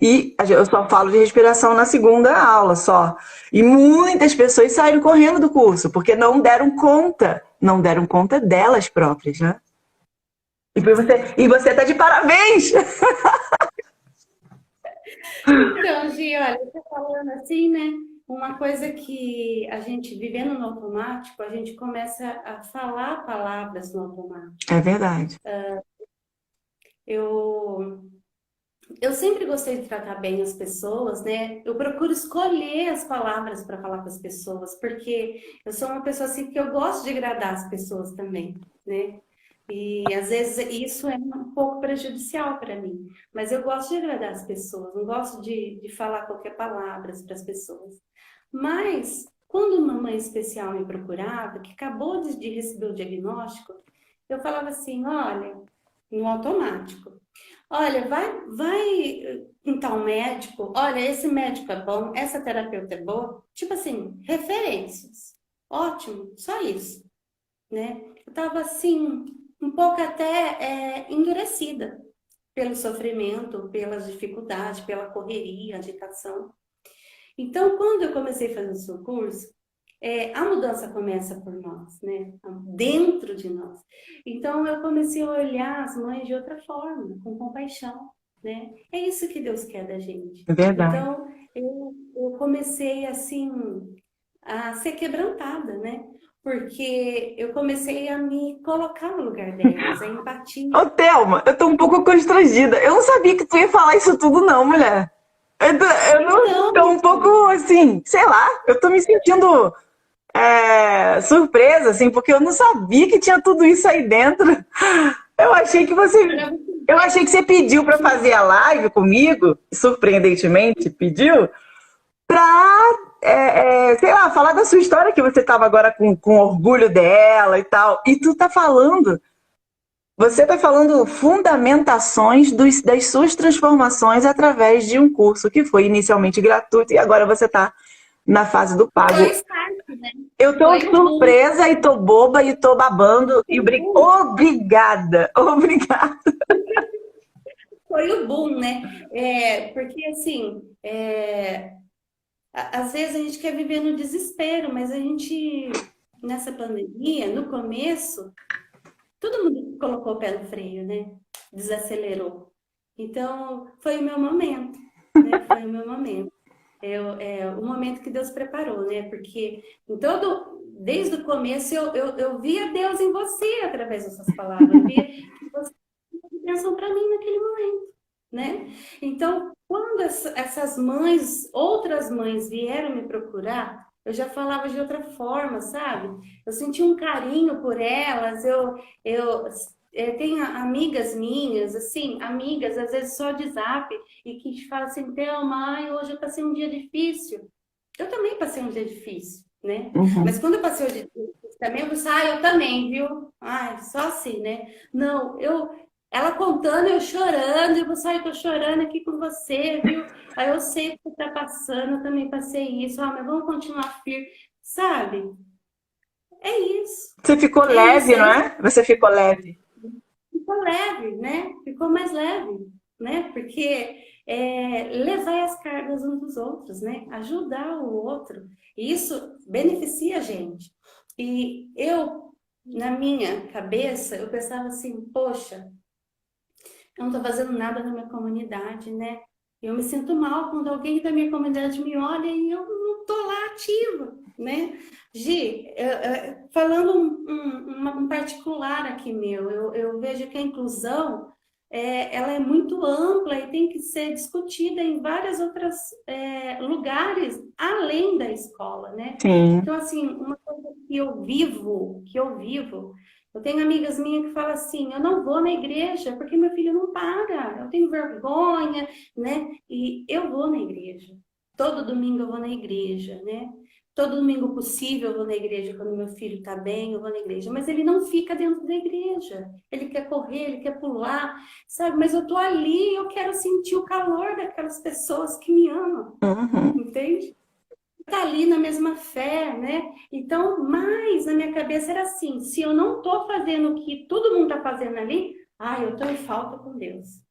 S2: E eu só falo de respiração na segunda aula só. E muitas pessoas saíram correndo do curso, porque não deram conta. Não deram conta delas próprias, né? E você tá de parabéns!
S1: Então, Gi, olha, você falando assim, né? uma coisa que a gente, vivendo no automático, a gente começa a falar palavras no automático.
S2: É verdade.
S1: Eu, eu sempre gostei de tratar bem as pessoas, né? Eu procuro escolher as palavras para falar com as pessoas, porque eu sou uma pessoa assim que eu gosto de agradar as pessoas também, né? E às vezes isso é um pouco prejudicial para mim, mas eu gosto de agradar as pessoas, não gosto de falar qualquer palavra para as pessoas. Mas quando uma mãe especial me procurava, que acabou de receber o diagnóstico, eu falava assim, olha, no automático. Olha, vai em tal médico. Olha, esse médico é bom, essa terapeuta é boa. Tipo assim, referências. Ótimo, só isso, né? Eu tava assim, um pouco até endurecida pelo sofrimento, pelas dificuldades, pela correria, agitação. Então, quando eu comecei a fazer o seu curso, a mudança começa por nós, né? Dentro de nós. Então, eu comecei a olhar as mães de outra forma, com compaixão, né? É isso que Deus quer da gente.
S2: É verdade.
S1: Então, eu comecei, assim, a ser quebrantada, né? Porque eu comecei a me colocar no lugar delas, a empatia.
S2: Ô, Thelma, eu tô um pouco constrangida. Eu não sabia que tu ia falar isso tudo, não, mulher. Eu não
S1: Então,
S2: tô um pouco assim, sei lá, eu tô me sentindo surpresa, assim, porque eu não sabia que tinha tudo isso aí dentro. Eu achei que você,
S1: para você
S2: eu achei que você pediu para
S1: que
S2: fazer a live comigo, surpreendentemente pediu, pra, sei lá, falar da sua história que você tava agora com orgulho dela e tal. E tu tá falando. Você está falando fundamentações das suas transformações através de um curso que foi inicialmente gratuito e agora você está na fase do
S1: foi o
S2: pago.
S1: start, né?
S2: Eu estou
S1: Foi o boom.
S2: surpresa e estou boba e estou babando. E
S1: O boom.
S2: obrigada, obrigada.
S1: Foi o boom, né? Porque assim, às vezes a gente quer viver no desespero, mas a gente, nessa pandemia, no começo, todo mundo colocou o pé no freio, né? Desacelerou. Então, foi o meu momento, né? Foi o meu momento. O momento que Deus preparou, né? Porque desde o começo eu via Deus em você através dessas palavras. Eu via que você tinha bênção para mim naquele momento, né? Então, quando essas mães, outras mães vieram me procurar, eu já falava de outra forma, sabe? Eu senti um carinho por elas, eu tenho amigas minhas, assim, amigas, às vezes só de zap, e que te falam assim, Thelma, ai, hoje eu passei um dia difícil. Eu também passei um dia difícil, né?
S2: Uhum.
S1: Mas quando eu passei o dia difícil também, eu disse, eu também, viu? Ai, só assim, né? Não, ela contando, eu chorando, eu vou sair, tô chorando aqui com você, viu? Aí eu sei o que tá passando, eu também passei isso, mas vamos continuar firme, sabe? É isso,
S2: Você ficou
S1: é isso,
S2: leve,
S1: é
S2: não
S1: isso.
S2: é? Você ficou leve.
S1: Ficou leve, né? Ficou mais leve, né? Porque levar as cargas uns dos outros, né? Ajudar o outro. E isso beneficia a gente. E eu, na minha cabeça, eu pensava assim, poxa, eu não estou fazendo nada na minha comunidade, né? Eu me sinto mal quando alguém da minha comunidade me olha e eu não estou lá ativa, né? Gi, falando um particular aqui meu, eu vejo que a inclusão ela é muito ampla e tem que ser discutida em vários outros lugares além da escola, né?
S2: Sim.
S1: Então, assim, uma coisa que eu vivo, eu tenho amigas minhas que falam assim, eu não vou na igreja porque meu filho não para, eu tenho vergonha, né? E eu vou na igreja. Todo domingo eu vou na igreja, né? Todo domingo possível eu vou na igreja quando meu filho está bem, eu vou na igreja. Mas ele não fica dentro da igreja. Ele quer correr, ele quer pular, sabe? Mas eu tô ali, eu quero sentir o calor daquelas pessoas que me amam,
S2: Uhum.
S1: entende? Tá ali na mesma fé, né? Então, mas na minha cabeça era assim, se eu não tô fazendo o que todo mundo tá fazendo ali, eu tô em falta com Deus,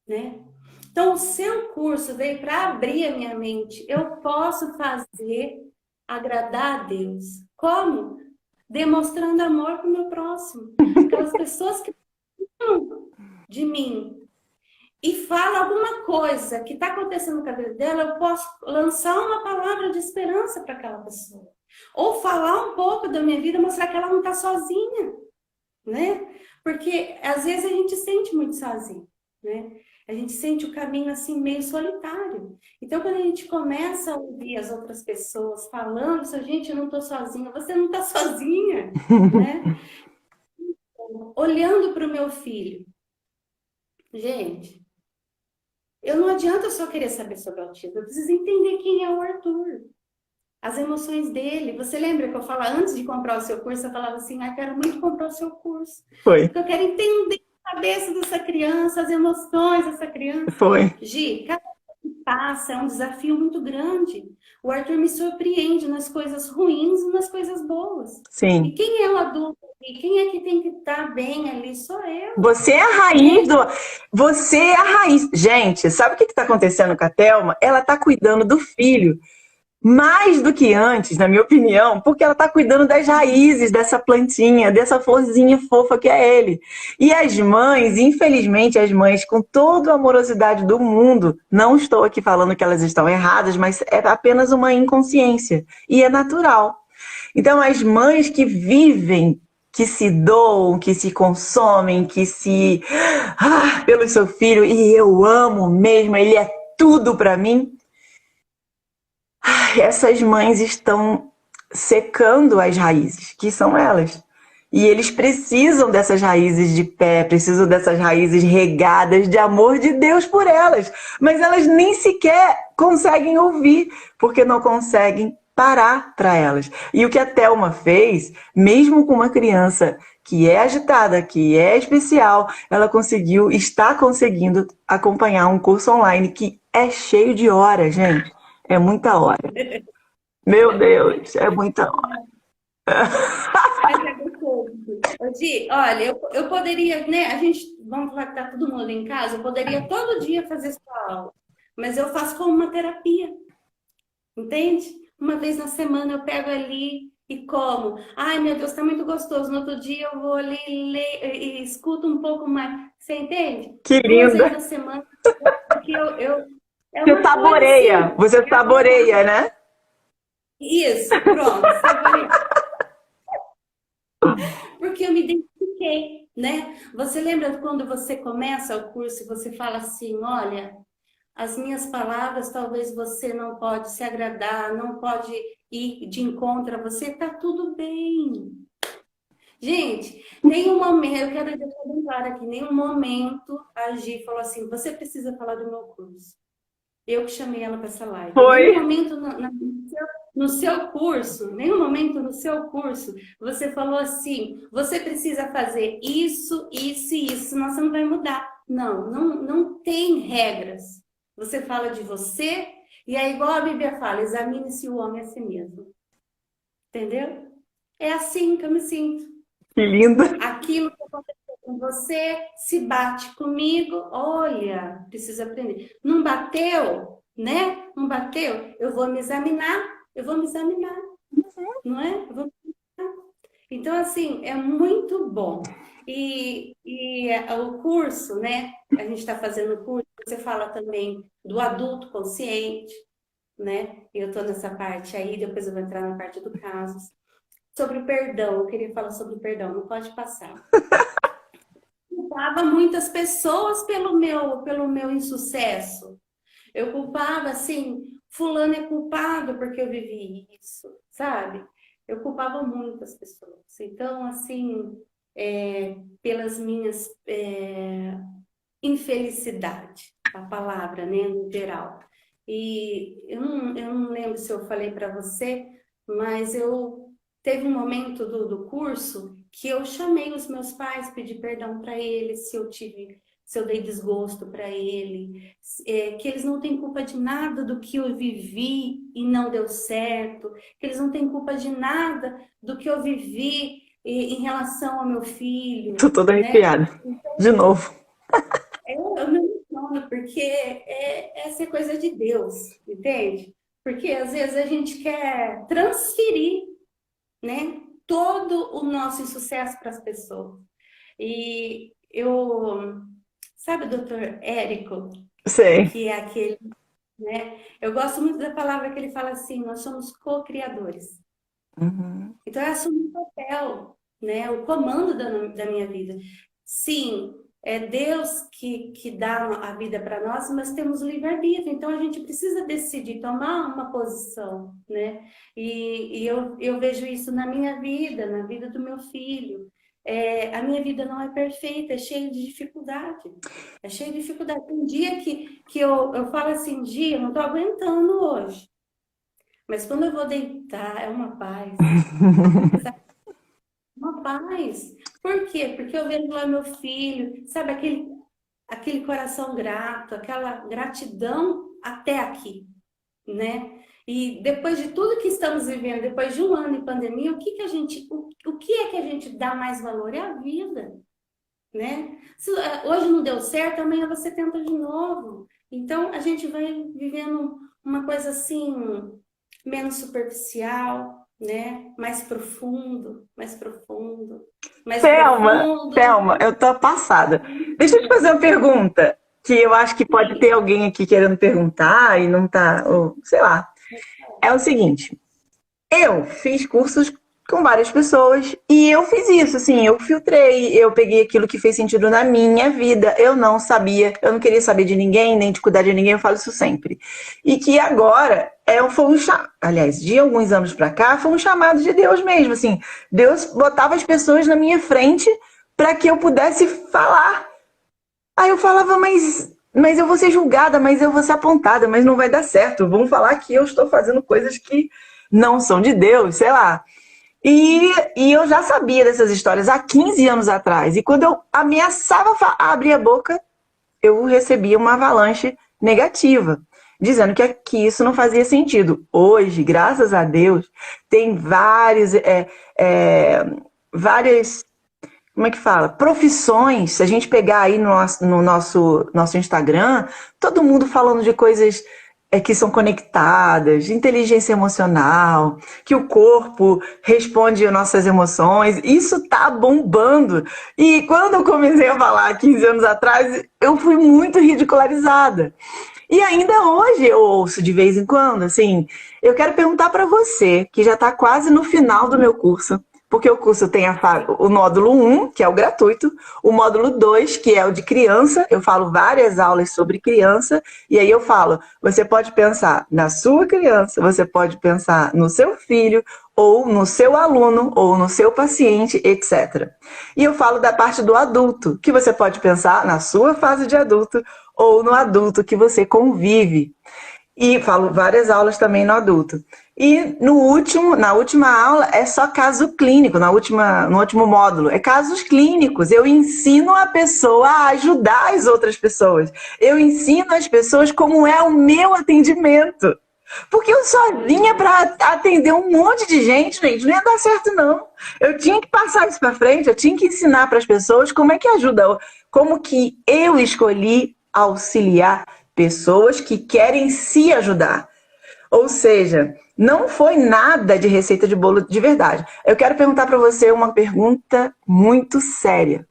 S1: né? Então, o seu curso veio para abrir a minha mente. Eu posso fazer agradar a Deus. Como? Demonstrando amor para o meu próximo. Aquelas pessoas que precisam de mim. e fala alguma coisa que está acontecendo com a vida dela, eu posso lançar uma palavra de esperança para aquela pessoa. Ou falar um pouco da minha vida, mostrar que ela não está sozinha, né? Porque às vezes a gente sente muito sozinho, né? A gente sente o caminho assim meio solitário. Então, quando a gente começa a ouvir as outras pessoas falando, se a gente não estou sozinha, você não está sozinha, né? Olhando para o meu filho, gente, eu não adianta só querer saber sobre autismo, eu preciso entender quem é o Arthur, as emoções dele. Você lembra que eu falava, antes de comprar o seu curso, eu falava assim, ah, quero muito comprar o seu curso,
S2: Foi,
S1: porque eu quero entender a cabeça dessa criança, as emoções dessa criança.
S2: foi.
S1: Gi, cada dia que passa é um desafio muito grande. O Arthur me surpreende nas coisas ruins e nas coisas boas. E
S2: Sim.
S1: quem é o adulto? E quem é que tem que estar bem ali? Sou eu,
S2: Você é a raiz
S1: né?
S2: do. Você é a raiz. Gente, sabe o que está acontecendo com a Thelma? Ela está cuidando do filho. Mais do que antes, na minha opinião, porque ela está cuidando das raízes dessa plantinha, dessa florzinha fofa que é ele. E as mães, infelizmente, as mães, com toda a amorosidade do mundo, não estou aqui falando que elas estão erradas, mas é apenas uma inconsciência. E é natural. Então, as mães que vivem, que se doam, que se consomem, que se. Pelo seu filho, e eu amo mesmo, ele é tudo para mim. Essas mães estão secando as raízes, que são elas. E eles precisam dessas raízes de pé, precisam dessas raízes regadas de amor de Deus por elas. Mas elas nem sequer conseguem ouvir, porque não conseguem parar para elas. E o que a Thelma fez, mesmo com uma criança que é agitada, que é especial, ela conseguiu, está conseguindo acompanhar um curso online que é cheio de horas, gente. É muita hora. Meu Deus, é muita hora.
S1: Mas é gostoso. Ô, Gi, olha, eu poderia, né? A gente, vamos falar que tá todo mundo em casa, eu poderia todo dia fazer sua aula, mas eu faço como uma terapia, entende? Uma vez na semana eu pego ali e como. Ai, meu Deus, tá muito gostoso. No outro dia eu vou ali ler e escuto um pouco mais. Você entende?
S2: Que
S1: 2 vezes
S2: linda.
S1: na semana, porque é
S2: Você
S1: uma coisa
S2: saboreia,
S1: assim.
S2: você saboreia, né?
S1: Isso, pronto, saborear. Porque eu me identifiquei, né? Você lembra quando você começa o curso e você fala assim, olha, as minhas palavras talvez você não pode se agradar, não pode ir de encontro a você, tá tudo bem. Gente, nenhum momento, eu quero deixar bem claro aqui, nenhum momento a Gi falou assim, você precisa falar do meu curso. Eu que chamei ela para essa live. Nenhum
S2: Foi.
S1: momento no seu curso, nenhum momento no seu curso, você falou assim: você precisa fazer isso, isso e isso, senão você não vai mudar. Não, não tem regras. Você fala de você, e é igual a Bíblia fala: examine-se o homem a si mesmo. Entendeu? É assim que eu me sinto.
S2: Que linda.
S1: Aquilo que aconteceu com você, se bate comigo, olha, preciso aprender. Não bateu, né? Não bateu, eu vou me examinar, não é? Eu vou... Então, assim, é muito bom. O curso, né? A gente está fazendo o curso, você fala também do adulto consciente, né? Eu estou nessa parte aí, depois eu vou entrar na parte do casos. Sobre o perdão, eu queria falar sobre o perdão, não pode passar. Culpava muitas pessoas pelo meu insucesso. Eu culpava, assim, fulano é culpado porque eu vivi isso, sabe? Eu culpava muitas pessoas. Então, assim, pelas minhas infelicidade, a palavra, né, no geral. E eu não lembro se eu falei para você, mas teve um momento do curso que eu chamei os meus pais, pedi perdão para eles se eu dei desgosto para que eles não têm culpa de nada do que eu vivi e não deu certo, que eles não têm culpa de nada do que eu vivi em relação ao meu filho,
S2: Tô toda
S1: né?
S2: arrepiada. De novo.
S1: Eu não entendo, porque essa é coisa de Deus, entende? Porque às vezes a gente quer transferir, né, todo o nosso insucesso para as pessoas. E eu Sabe o doutor Érico,
S2: Sei.
S1: que é aquele, né? Eu gosto muito da palavra que ele fala assim, nós somos co-criadores.
S2: Uhum.
S1: Então, eu assumo o papel, né? O comando da minha vida. Sim, é Deus que dá a vida para nós, mas temos o livre-arbítrio. Então, a gente precisa decidir, tomar uma posição, né? E eu vejo isso na minha vida, na vida do meu filho. A minha vida não é perfeita, é cheia de dificuldade. É cheia de dificuldade. Tem dia que eu falo assim, dia, eu não estou aguentando hoje. Mas quando eu vou deitar, é uma paz. Uma paz. Por quê? Porque eu vejo lá meu filho, sabe, aquele coração grato, aquela gratidão até aqui, né? E depois de tudo que estamos vivendo, depois de um ano de pandemia, o que é que a gente dá mais valor? É a vida, né? Hoje não deu certo, amanhã você tenta de novo. Então a gente vai vivendo uma coisa assim, menos superficial, né? Mais profundo, mais
S2: Thelma,
S1: profundo.
S2: Thelma, eu tô passada. Deixa eu te fazer uma pergunta, que eu acho que pode ter
S1: Sim.
S2: alguém aqui querendo perguntar e não tá, ou, sei lá. É o seguinte, eu fiz cursos com várias pessoas e eu fiz isso, assim, eu filtrei, eu peguei aquilo que fez sentido na minha vida. Eu não sabia, eu não queria saber de ninguém, nem de cuidar de ninguém, eu falo isso sempre. E que agora foi um chamado, aliás, de alguns anos pra cá, foi um chamado de Deus mesmo, assim. Deus botava as pessoas na minha frente para que eu pudesse falar. Aí eu falava, mas eu vou ser julgada, mas eu vou ser apontada, mas não vai dar certo. Vão falar que eu estou fazendo coisas que não são de Deus, sei lá. E eu já sabia dessas histórias há 15 anos atrás. E quando eu ameaçava abrir a boca, eu recebia uma avalanche negativa, dizendo que isso não fazia sentido. Hoje, graças a Deus, tem várias, como é que fala? Profissões. Se a gente pegar aí no nosso Instagram, todo mundo falando de coisas que são conectadas, inteligência emocional, que o corpo responde às nossas emoções. Isso tá bombando. E quando eu comecei a falar 15 anos atrás, eu fui muito ridicularizada. E ainda hoje eu ouço de vez em quando, assim, eu quero perguntar para você, que já está quase no final do meu curso, porque o curso tem o módulo 1, que é o gratuito, o módulo 2, que é o de criança, eu falo várias aulas sobre criança, e aí eu falo, você pode pensar na sua criança, você pode pensar no seu filho, ou no seu aluno, ou no seu paciente, etc. E eu falo da parte do adulto, que você pode pensar na sua fase de adulto, ou no adulto que você convive. E falo várias aulas também no adulto. E na última aula é só caso clínico, no último módulo, é casos clínicos. Eu ensino a pessoa a ajudar as outras pessoas. Eu ensino as pessoas como é o meu atendimento. Porque eu sozinha para atender um monte de gente, não ia dar certo não. Eu tinha que passar isso para frente, eu tinha que ensinar para as pessoas como é que ajuda, como que eu escolhi auxiliar pessoas que querem se ajudar. Ou seja, não foi nada de receita de bolo de verdade. Eu quero perguntar para você uma pergunta muito séria.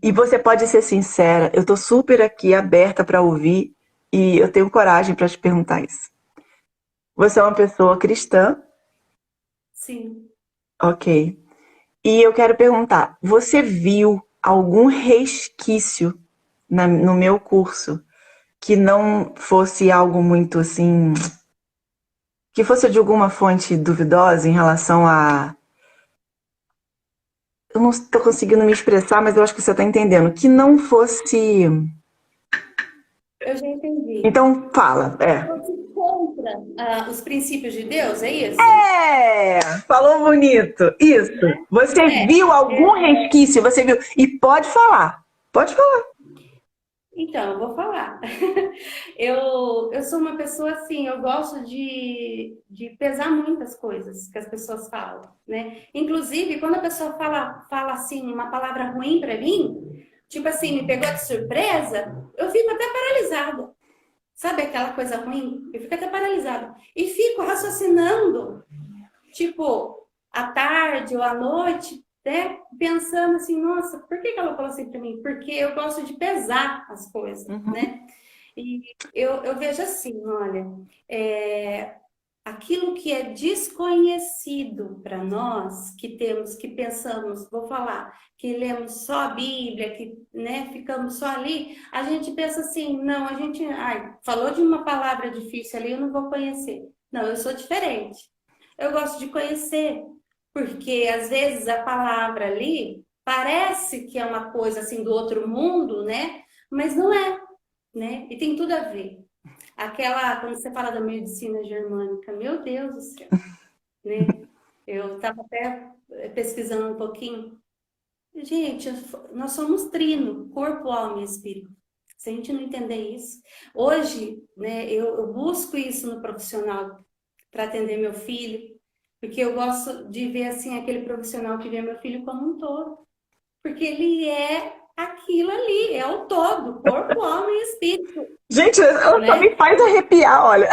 S2: E você pode ser sincera, eu estou super aqui aberta para ouvir e eu tenho coragem para te perguntar isso. Você é uma pessoa cristã?
S1: Sim.
S2: Ok. E eu quero perguntar, você viu algum resquício no meu curso que não fosse algo muito assim, que fosse de alguma fonte duvidosa em relação a... Eu não estou conseguindo me expressar, mas eu acho que você está entendendo. Que não fosse...
S1: Eu já entendi.
S2: Então, fala.
S1: Você contra os princípios de Deus, é isso?
S2: Falou bonito. Isso. Você
S1: É.
S2: viu algum resquício? Você viu? E pode falar. Pode falar.
S1: Então, eu vou falar. Eu sou uma pessoa assim, eu gosto de pesar muitas coisas que as pessoas falam, né? Inclusive, quando a pessoa fala assim, uma palavra ruim para mim, tipo assim, me pegou de surpresa, eu fico até paralisada. Sabe aquela coisa ruim? Eu fico até paralisada. E fico raciocinando, tipo, à tarde ou à noite, até pensando assim, nossa, por que ela falou assim para mim? Porque eu gosto de pesar as coisas, né? E eu vejo assim, olha, aquilo que é desconhecido para nós, que temos, que pensamos, vou falar, que lemos só a Bíblia, que, né, ficamos só ali, a gente pensa assim, não, a gente, falou de uma palavra difícil ali, eu não vou conhecer. Não, eu sou diferente. Eu gosto de conhecer, porque às vezes a palavra ali parece que é uma coisa assim do outro mundo, né? Mas não é, né? E tem tudo a ver. Aquela, quando você fala da medicina germânica, meu Deus do céu, né? Eu estava até pesquisando um pouquinho. Gente, nós somos trino, corpo, alma e espírito. Se a gente não entender isso, hoje, né, eu busco isso no profissional para atender meu filho, porque eu gosto de ver assim aquele profissional que vê meu filho como um todo, porque ele é aquilo ali, é o todo, corpo, alma e espírito,
S2: Gente, ela só
S1: né?
S2: me faz arrepiar, olha.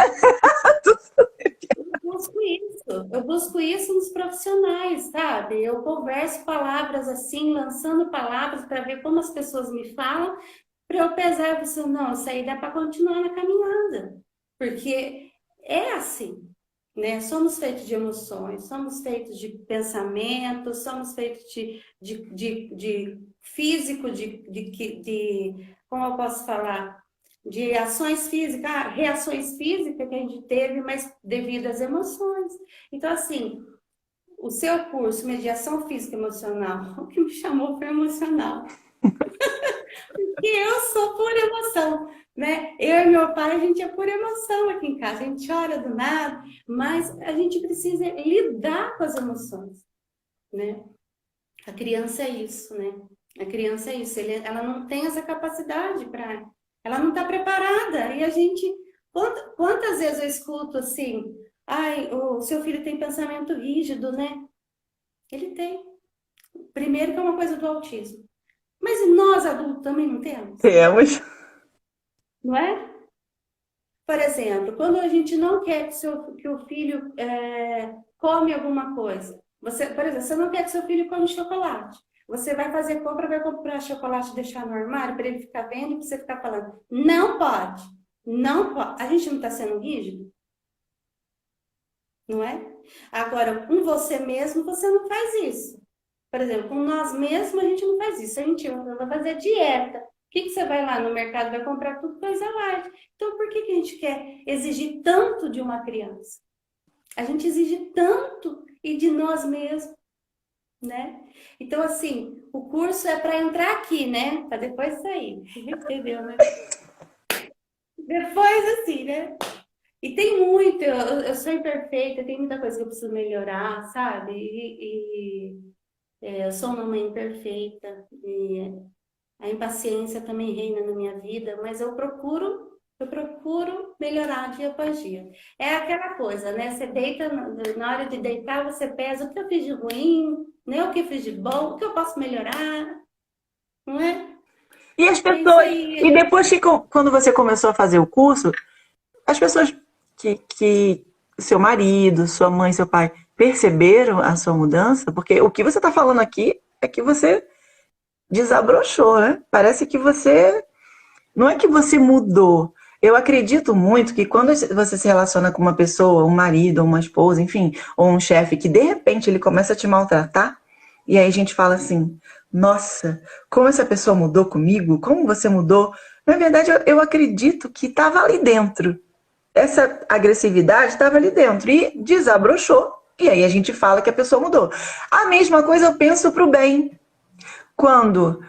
S1: Eu busco isso nos profissionais, sabe? Eu converso palavras assim, lançando palavras para ver como as pessoas me falam, para eu pesar e pensar, não, isso aí dá para continuar na caminhada, porque é assim, né? Somos feitos de emoções, somos feitos de pensamentos, somos feitos de físico, como eu posso falar? De ações físicas, reações físicas que a gente teve, mas devido às emoções. Então, assim, o seu curso, Mediação Física e Emocional, o que me chamou foi emocional. E eu sou pura emoção, né? Eu e meu pai, a gente é pura emoção aqui em casa. A gente chora do nada, mas a gente precisa lidar com as emoções, né? A criança é isso, né? A criança é isso. Ela não tem essa capacidade para... Ela não está preparada. E a gente... Quantas vezes eu escuto assim... o seu filho tem pensamento rígido, né? Ele tem. Primeiro que é uma coisa do autismo. Mas nós, adultos, também não temos?
S2: Temos.
S1: Não é? Por exemplo, quando a gente não quer que o filho come alguma coisa. Por exemplo, você não quer que seu filho come chocolate. Você vai fazer compra, vai comprar chocolate e deixar no armário para ele ficar vendo e para você ficar falando. Não pode. Não pode. A gente não está sendo rígido? Não é? Agora, com você mesmo, você não faz isso. Por exemplo, com nós mesmos, a gente não faz isso. A gente vai fazer dieta. O que você vai lá no mercado, vai comprar tudo coisa light. Então, por que a gente quer exigir tanto de uma criança? A gente exige tanto e de nós mesmos, né? Então, assim, o curso é para entrar aqui, né? Para depois sair. Entendeu, né? Depois, assim, né? E tem muito, eu sou imperfeita, tem muita coisa que eu preciso melhorar, sabe? Eu sou uma mãe imperfeita, e a impaciência também reina na minha vida, mas eu procuro melhorar dia após dia. É aquela coisa, né? Você deita, na hora de deitar, você pesa o que eu fiz de ruim, né? O que eu fiz de bom, o que eu posso melhorar, não é?
S2: E as
S1: É isso
S2: pessoas... E
S1: aí.
S2: depois que, quando você começou a fazer o curso, as pessoas que seu marido, sua mãe, seu pai, perceberam a sua mudança? Porque o que você está falando aqui é que você desabrochou, né? Parece que você... Não é que você mudou. Eu acredito muito que quando você se relaciona com uma pessoa, um marido, ou uma esposa, enfim, ou um chefe, que de repente ele começa a te maltratar, e aí a gente fala assim, nossa, como essa pessoa mudou comigo? Como você mudou? Na verdade, eu acredito que estava ali dentro. Essa agressividade estava ali dentro e desabrochou. E aí a gente fala que a pessoa mudou. A mesma coisa eu penso para o bem. Quando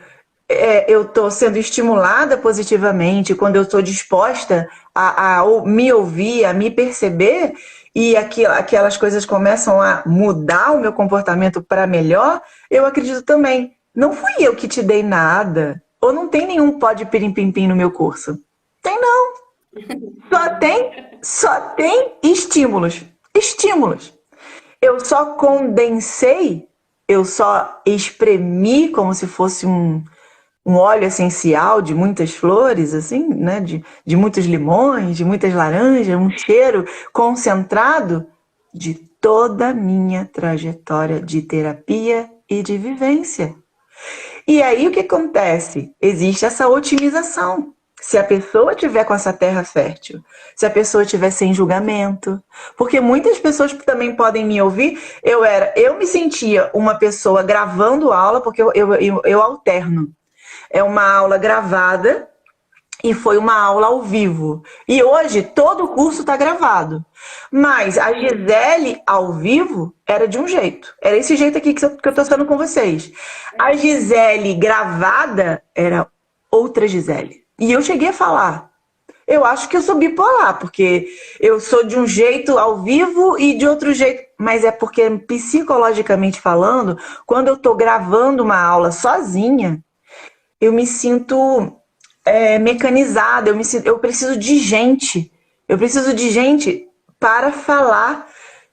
S2: eu estou sendo estimulada positivamente, quando eu estou disposta a me ouvir, a me perceber, e aquelas coisas começam a mudar o meu comportamento para melhor, eu acredito também. Não fui eu que te dei nada, ou não tem nenhum pó de pirim-pim-pim no meu curso. Tem não. Só tem estímulos. Estímulos. Eu só condensei, eu só espremi como se fosse um óleo essencial de muitas flores, assim, né? De muitos limões, de muitas laranjas, um cheiro concentrado de toda a minha trajetória de terapia e de vivência. E aí o que acontece? Existe essa otimização. Se a pessoa tiver com essa terra fértil, se a pessoa tiver sem julgamento, porque muitas pessoas também podem me ouvir. Eu me sentia uma pessoa gravando aula, porque eu alterno. É uma aula gravada e foi uma aula ao vivo. E hoje todo o curso está gravado. Mas a Gisele ao vivo era de um jeito. Era esse jeito aqui que eu estou falando com vocês. A Gisele gravada era outra Gisele. E eu cheguei a falar, eu acho que eu sou bipolar, porque eu sou de um jeito ao vivo e de outro jeito. Mas é porque, psicologicamente falando, quando eu estou gravando uma aula sozinha, eu me sinto mecanizada, eu preciso de gente. Eu preciso de gente para falar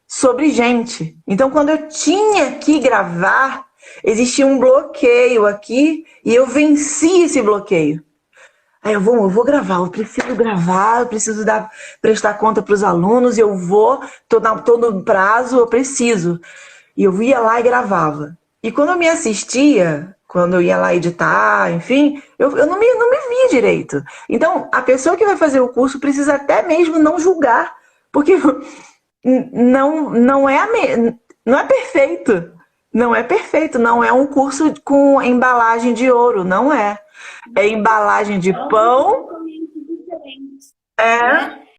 S2: sobre gente. Então, quando eu tinha que gravar, existia um bloqueio aqui e eu venci esse bloqueio. Aí eu vou gravar, eu preciso prestar conta para os alunos, tô no prazo, eu preciso. E eu ia lá e gravava. E quando eu me assistia, quando eu ia lá editar, enfim, eu não me via direito. Então, a pessoa que vai fazer o curso precisa até mesmo não julgar, porque não é perfeito. Não é perfeito, não é um curso com embalagem de ouro, não é. É embalagem de pão.
S1: Totalmente diferente,
S2: É,
S1: né?